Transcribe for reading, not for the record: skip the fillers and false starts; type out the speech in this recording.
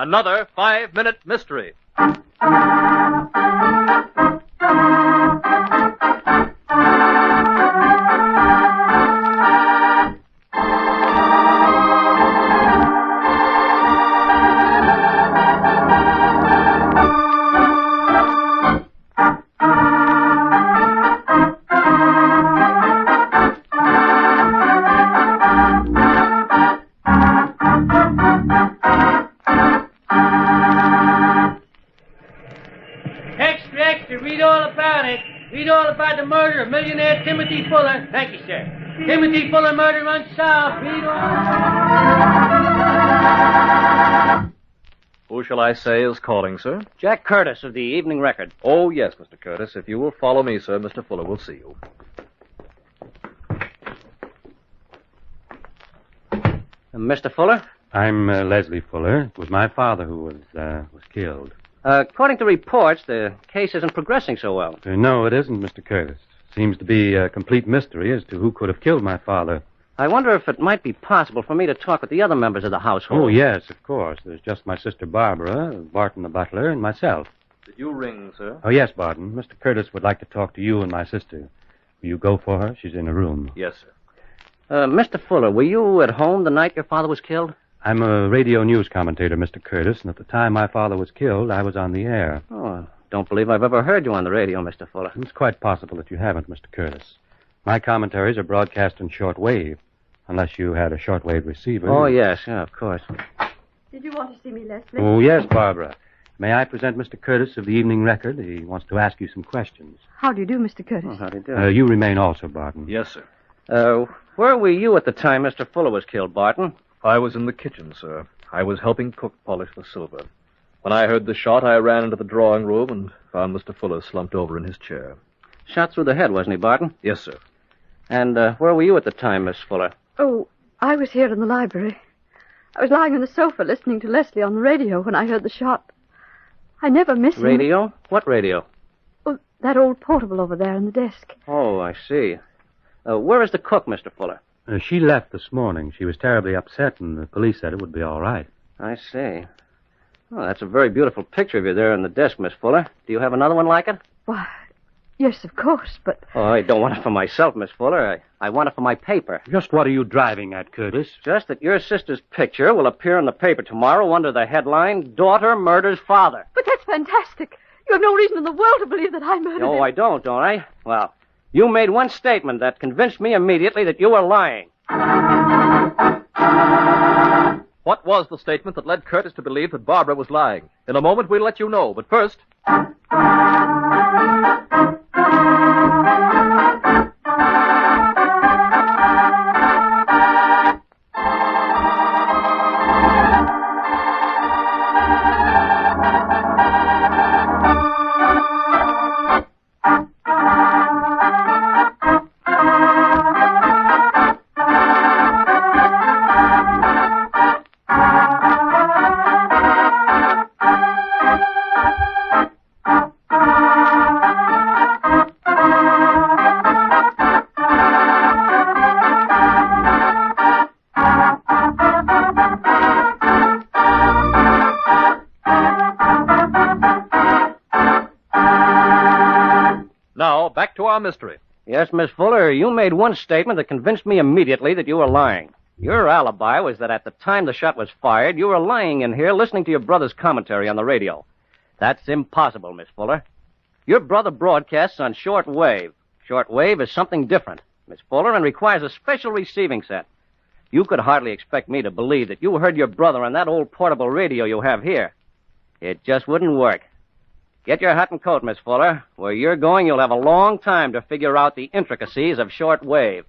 Another 5-minute mystery. Read all about the murder of millionaire Timothy Fuller. Thank you, sir. Timothy Fuller murder unsolved. Read all... Who shall I say is calling, sir? Jack Curtis of the Evening Record. Oh, yes, Mr. Curtis. If you will follow me, sir, Mr. Fuller will see you. Mr. Fuller? I'm Leslie Fuller. It was my father who was killed. According to reports, the case isn't progressing so well. No, it isn't, Mr. Curtis. Seems to be a complete mystery as to who could have killed my father. I wonder if it might be possible for me to talk with the other members of the household. Oh, yes, of course. There's just my sister Barbara, Barton the butler, and myself. Did you ring, sir? Oh, yes, Barton. Mr. Curtis would like to talk to you and my sister. Will you go for her? She's in a room. Yes, sir. Mr. Fuller, were you at home the night your father was killed? I'm a radio news commentator, Mr. Curtis, and at the time my father was killed, I was on the air. Oh, I don't believe I've ever heard you on the radio, Mr. Fuller. It's quite possible that you haven't, Mr. Curtis. My commentaries are broadcast in shortwave, unless you had a shortwave receiver. Oh, yes, yeah, of course. Did you want to see me, Leslie? Oh, yes, Barbara. May I present Mr. Curtis of the Evening Record? He wants to ask you some questions. How do you do, Mr. Curtis? Oh, how do you do? You remain also, Barton. Yes, sir. Where were you at the time Mr. Fuller was killed, Barton? I was in the kitchen, sir. I was helping cook polish the silver. When I heard the shot, I ran into the drawing room and found Mr. Fuller slumped over in his chair. Shot through the head, wasn't he, Barton? Yes, sir. And where were you at the time, Miss Fuller? Oh, I was here in the library. I was lying on the sofa listening to Leslie on the radio when I heard the shot. I never miss him. Radio? What radio? Oh, that old portable over there on the desk. Oh, I see. Where is the cook, Mr. Fuller? She left this morning. She was terribly upset, and the police said it would be all right. I see. Oh, that's a very beautiful picture of you there on the desk, Miss Fuller. Do you have another one like it? Why, yes, of course, but... Oh, I don't want it for myself, Miss Fuller. I want it for my paper. Just what are you driving at, Curtis? Just that your sister's picture will appear in the paper tomorrow under the headline, Daughter Murders Father. But that's fantastic. You have no reason in the world to believe that I murdered him. No, I don't I? Well, you made one statement that convinced me immediately that you were lying. What was the statement that led Curtis to believe that Barbara was lying? In a moment, we'll let you know. But first... Now, back to our mystery. Yes, Miss Fuller, you made one statement that convinced me immediately that you were lying. Your alibi was that at the time the shot was fired, you were lying in here listening to your brother's commentary on the radio. That's impossible, Miss Fuller. Your brother broadcasts on short wave. Short wave is something different, Miss Fuller, and requires a special receiving set. You could hardly expect me to believe that you heard your brother on that old portable radio you have here. It just wouldn't work. Get your hat and coat, Miss Fuller. Where you're going, you'll have a long time to figure out the intricacies of short wave.